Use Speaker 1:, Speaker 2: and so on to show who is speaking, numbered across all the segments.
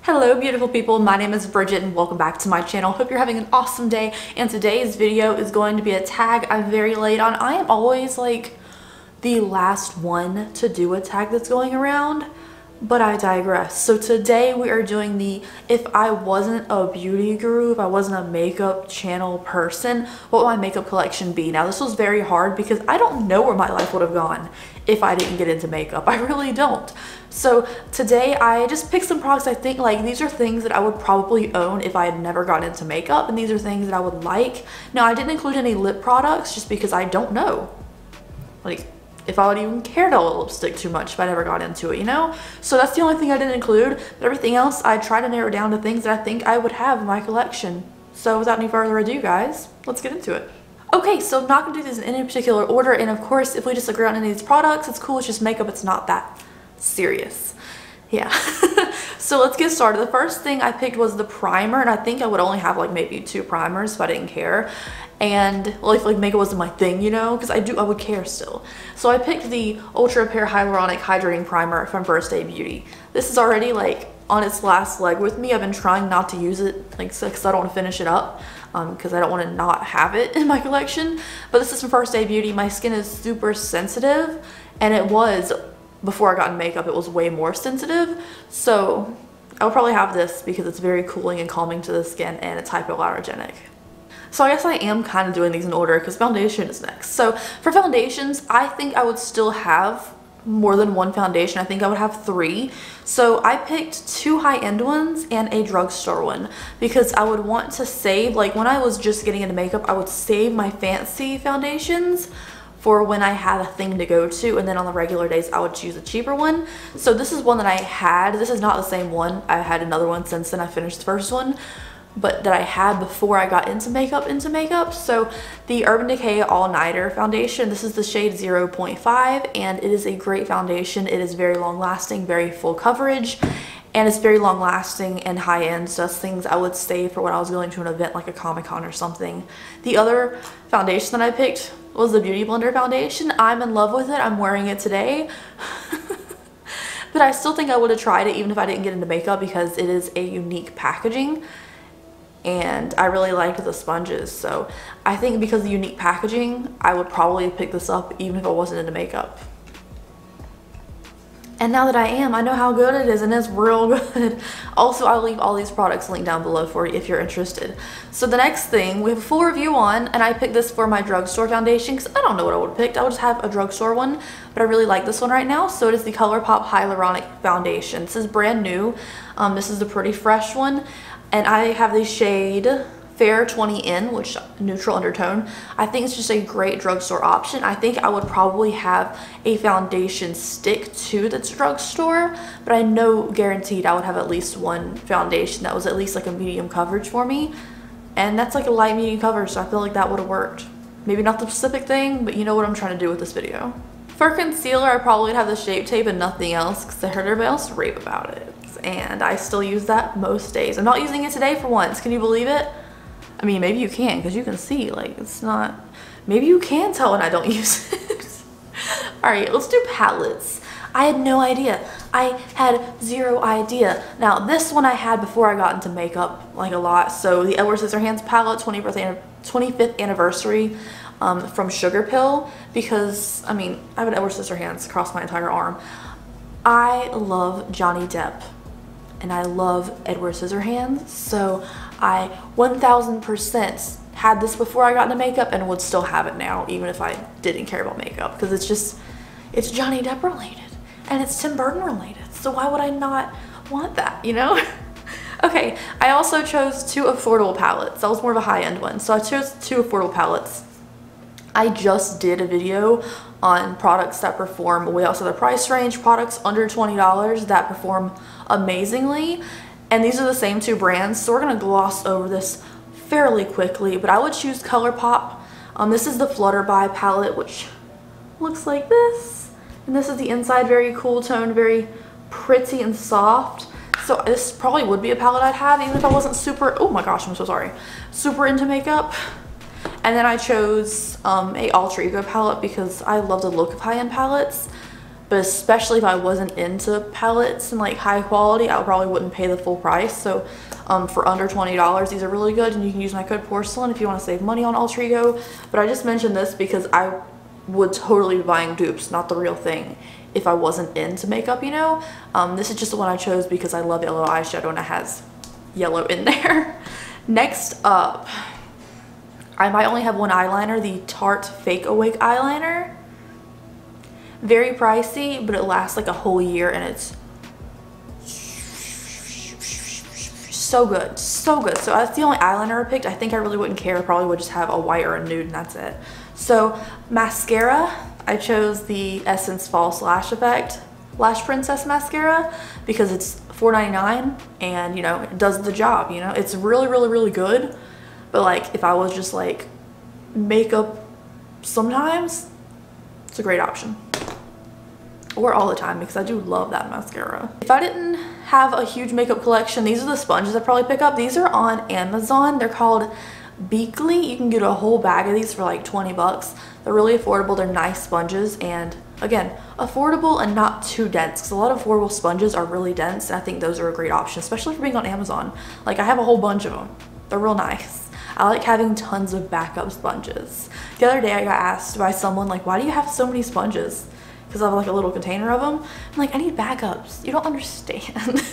Speaker 1: Hello beautiful people, my name is Bridget and welcome back to my channel. Hope you're having an awesome day, and today's video is going to be a tag I'm very late on. I am always like the last one to do a tag that's going around, but I digress. So today we are doing the if I wasn't a beauty guru, if I wasn't a makeup channel person, what would my makeup collection be? Now this was very hard because I don't know where my life would have gone if I didn't get into makeup. I really don't. So today I just picked some products I think like these are things that I would probably own if I had never gotten into makeup, and these are things that I would like. Now I didn't include any lip products just because I don't know like if I would even care to lipstick too much if I never got into it, you know? So that's the only thing I didn't include, but everything else I tried to narrow down to things that I think I would have in my collection. So without any further ado guys, let's get into it. Okay, so I'm not gonna do these in any particular order, and of course if we disagree on any of these products, it's cool, it's just makeup, it's not that serious. Yeah. So let's get started. The first thing I picked was the primer, and I think I would only have like maybe 2 primers if I didn't care. And well, if like makeup wasn't my thing, you know, because I would care still. So I picked the Ultra Repair Hyaluronic Hydrating Primer from Suic'de Beauty. This is already like on its last leg with me. I've been trying not to use it like because I don't want to finish it up because I don't want to not have it in my collection. But this is from Suic'de Beauty. My skin is super sensitive, and it was before I got in makeup, it was way more sensitive. So I would probably have this because it's very cooling and calming to the skin, and it's hypoallergenic. So I guess I am kind of doing these in order because foundation is next. So for foundations, I think I would still have more than one foundation. I think I would have 3. So I picked 2 high-end ones and a drugstore one because I would want to save, like when I was just getting into makeup, I would save my fancy foundations for when I had a thing to go to, and then on the regular days I would choose a cheaper one. So this is one that I had. This is not the same one. I had another one since then. I finished the first one, but that I had before I got into makeup. So the Urban Decay All Nighter foundation, this is the shade 0.5, and it is a great foundation. It is very long lasting, very full coverage, and it's very long lasting and high end. So that's things I would save for when I was going to an event like a Comic-Con or something. The other foundation that I picked was the Beauty Blender foundation. I'm in love with it. I'm wearing it today. But I still think I would have tried it even if I didn't get into makeup because it is a unique packaging. And I really liked the sponges, so I think because of the unique packaging, I would probably pick this up even if I wasn't into makeup. And now that I am, I know how good it is, and it's real good. Also, I'll leave all these products linked down below for you if you're interested. So the next thing we have a full review on, and I picked this for my drugstore foundation because I don't know what I would have picked. I would just have a drugstore one, but I really like this one right now. So it is the Colourpop Hyaluronic Foundation. This is brand new. This is the pretty fresh one. And I have the shade Fair 20N, which neutral undertone. I think it's just a great drugstore option. I think I would probably have a foundation stick to the drugstore, but I know guaranteed I would have at least one foundation that was at least like a medium coverage for me. And that's like a light medium coverage, so I feel like that would have worked. Maybe not the specific thing, but you know what I'm trying to do with this video. For concealer, I probably would have the Shape Tape and nothing else because I heard everybody else rave about it. And I still use that most days. I'm not using it today for once. Can you believe it? I mean, maybe you can because you can see, like, it's not, maybe you can tell when I don't use it. All right, let's do palettes. I had no idea. I had 0 idea. Now, this one I had before I got into makeup, like a lot. So the Edward Scissorhands palette, 25th anniversary from Sugarpill, because, I mean, I have an Edward Scissorhands across my entire arm. I love Johnny Depp, and I love Edward Scissorhands, so I 1000% had this before I got into makeup and would still have it now even if I didn't care about makeup because it's Johnny Depp related and it's Tim Burton related, so why would I not want that, you know? Okay, I also chose 2 affordable palettes. That was more of a high-end one, so I chose 2 affordable palettes. I just did a video on products that perform way outside the price range, products under $20 that perform amazingly, and these are the same 2 brands, so we're gonna gloss over this fairly quickly, but I would choose Colourpop. This is the Flutterby palette, which looks like this, and this is the inside, very cool tone, very pretty and soft. So this probably would be a palette I'd have even if I wasn't super, oh my gosh, I'm so sorry, super into makeup. And then I chose a Alter Ego palette because I love the look of high-end palettes, but especially if I wasn't into palettes and like high quality, I probably wouldn't pay the full price. So for under $20, these are really good, and you can use my code porcelain if you want to save money on alter ego. But I just mentioned this because I would totally be buying dupes, not the real thing, if I wasn't into makeup, you know. This is just the one I chose because I love yellow eyeshadow and it has yellow in there. Next up, I might only have one eyeliner, the Tarte Fake Awake eyeliner. Very pricey, but it lasts like a whole year, and it's so good, so good. So that's the only eyeliner I picked. I think I really wouldn't care. I probably would just have a white or a nude and that's it. So mascara, I chose the Essence False Lash Effect Lash Princess mascara because it's $4.99 and, you know, it does the job, you know. It's really, really, really good. But like if I was just like makeup sometimes, it's a great option. Or all the time, because I do love that mascara. If I didn't have a huge makeup collection, these are the sponges I'd probably pick up. These are on Amazon. They're called Beakly. You can get a whole bag of these for like 20 bucks. They're really affordable. They're nice sponges, and again, affordable and not too dense, because a lot of affordable sponges are really dense, and I think those are a great option, especially for being on Amazon. Like I have a whole bunch of them. They're real nice. I like having tons of backup sponges. The other day I got asked by someone like, why do you have so many sponges? Because I have like a little container of them. I'm like, I need backups. You don't understand.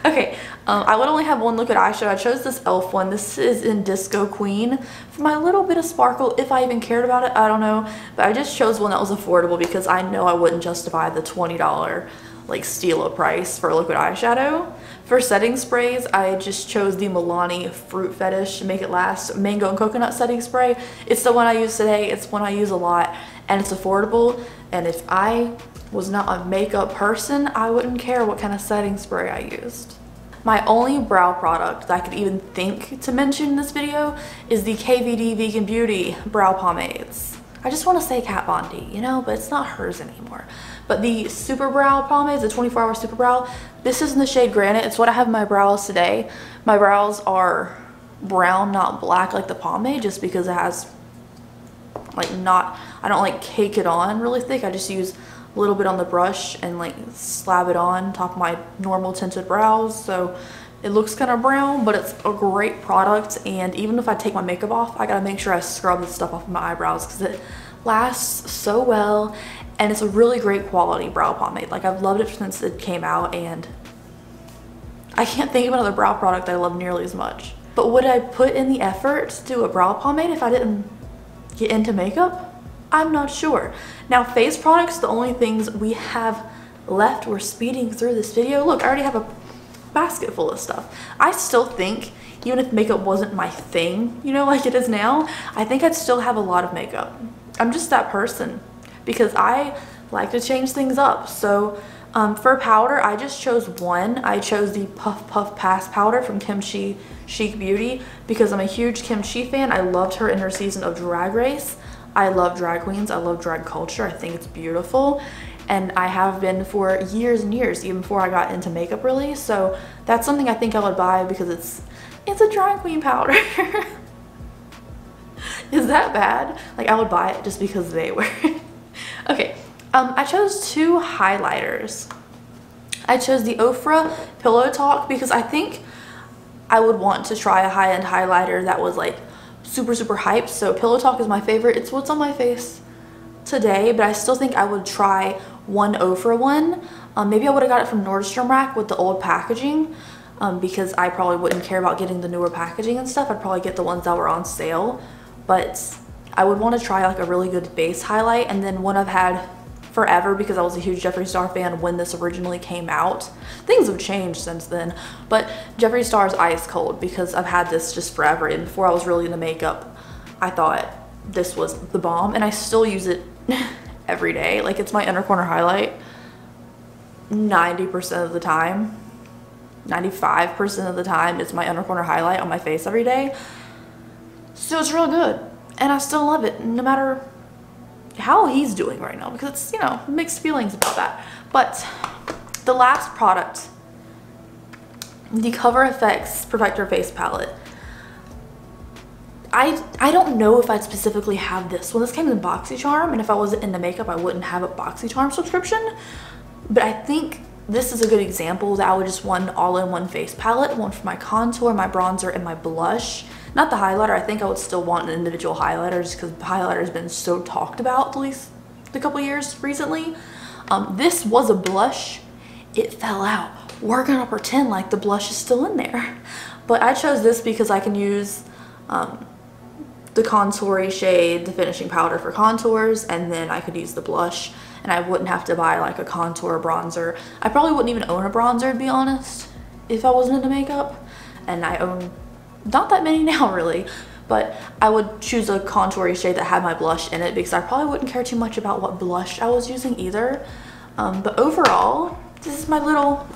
Speaker 1: Okay, I would only have one liquid eyeshadow. I chose this e.l.f. one. This is in Disco Queen. For my little bit of sparkle, if I even cared about it, I don't know. But I just chose one that was affordable because I know I wouldn't justify the $20 like steal price for a liquid eyeshadow. For setting sprays, I just chose the Milani Fruit Fetish Make It Last Mango and Coconut Setting Spray. It's the one I use today. It's one I use a lot, and it's affordable. And if I was not a makeup person, I wouldn't care what kind of setting spray I used. My only brow product that I could even think to mention in this video is the KVD Vegan Beauty brow pomades. I just want to say Kat Von D, you know, but it's not hers anymore. But the Super Brow pomades, the 24-hour Super Brow, this is in the shade Granite. It's what I have in my brows today. My brows are brown, not black like the pomade, just because it has like not, I don't like cake it on really thick. I just use a little bit on the brush and like slab it on top of my normal tinted brows, so it looks kind of brown, but it's a great product. And even if I take my makeup off, I gotta make sure I scrub this stuff off of my eyebrows because it lasts so well, and it's a really great quality brow pomade. Like I've loved it since it came out, and I can't think of another brow product I love nearly as much. But would I put in the effort to do a brow pomade if I didn't get into makeup? I'm not sure. Now face products, the only things we have left, we're speeding through this video. Look, I already have a basket full of stuff. I still think even if makeup wasn't my thing, you know, like it is now, I think I'd still have a lot of makeup. I'm just that person because I like to change things up. So for powder, I just chose one. I chose the Puff Puff Pass powder from Chi Chic Beauty because I'm a huge Kim Chi fan. I loved her in her season of Drag Race. I love drag queens. I love drag culture. I think it's beautiful. And I have been for years and years, even before I got into makeup really. So that's something I think I would buy because it's a drag queen powder. Is that bad? Like I would buy it just because they were. Okay, I chose two highlighters. I chose the Ofra Pillow Talk because I think I would want to try a high-end highlighter that was like super hyped. So Pillow Talk is my favorite. It's what's on my face today, but I still think I would try one Ofra one. Maybe I would have got it from Nordstrom Rack with the old packaging because I probably wouldn't care about getting the newer packaging and stuff. I'd probably get the ones that were on sale, but I would want to try like a really good base highlight. And then one I've had forever because I was a huge Jeffree Star fan when this originally came out. Things have changed since then, but Jeffree Star's Ice Cold, because I've had this just forever, and before I was really into makeup I thought this was the bomb, and I still use it every day. Like it's my inner corner highlight 90% of the time. 95% of the time it's my inner corner highlight on my face every day. So it's real good, and I still love it no matter how he's doing right now, because it's, you know, mixed feelings about that. But the last product, the Cover FX Perfector Face Palette. I don't know if I'd specifically have this one. This came in BoxyCharm, and if I wasn't into makeup, I wouldn't have a BoxyCharm subscription. But I think this is a good example that I would just want an all-in-one face palette, one for my contour, my bronzer, and my blush. Not the highlighter. I think I would still want an individual highlighter just because the highlighter has been so talked about at least a couple years recently. This was a blush. It fell out. We're gonna pretend like the blush is still in there. But I chose this because I can use the contoury shade, the finishing powder for contours, and then I could use the blush, and I wouldn't have to buy like a contour bronzer. I probably wouldn't even own a bronzer, to be honest, if I wasn't into makeup, and I own not that many now really, but I would choose a contoury shade that had my blush in it because I probably wouldn't care too much about what blush I was using either. But overall, this is my little,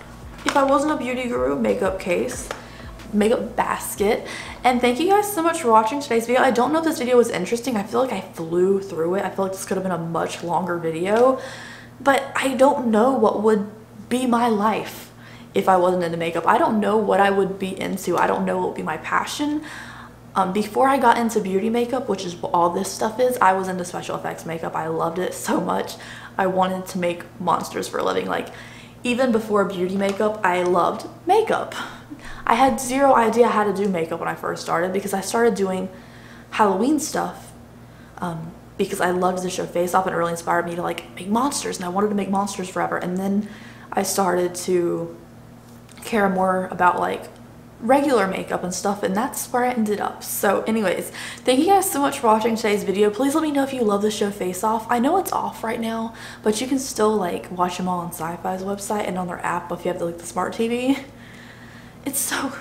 Speaker 1: if I wasn't a beauty guru, makeup case, makeup basket. And thank you guys so much for watching today's video. I don't know if this video was interesting. I feel like I flew through it. I feel like this could have been a much longer video, but I don't know what would be my life if I wasn't into makeup. I don't know what I would be into. I don't know what would be my passion. Before I got into beauty makeup, which is what all this stuff is, I was into special effects makeup. I loved it so much. I wanted to make monsters for a living. Like, even before beauty makeup, I loved makeup. I had zero idea how to do makeup when I first started because I started doing Halloween stuff because I loved the show Face Off, and it really inspired me to like make monsters, and I wanted to make monsters forever. And then I started to care more about like regular makeup and stuff, and that's where I ended up. So anyways, thank you guys so much for watching today's video. Please let me know if you love the show Face Off. I know it's off right now, but you can still like watch them all on Sci-Fi's website and on their app if you have the smart TV. It's so,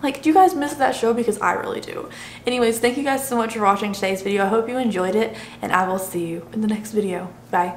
Speaker 1: like, do you guys miss that show? Because I really do. Anyways, thank you guys so much for watching today's video. I hope you enjoyed it, and I will see you in the next video. Bye.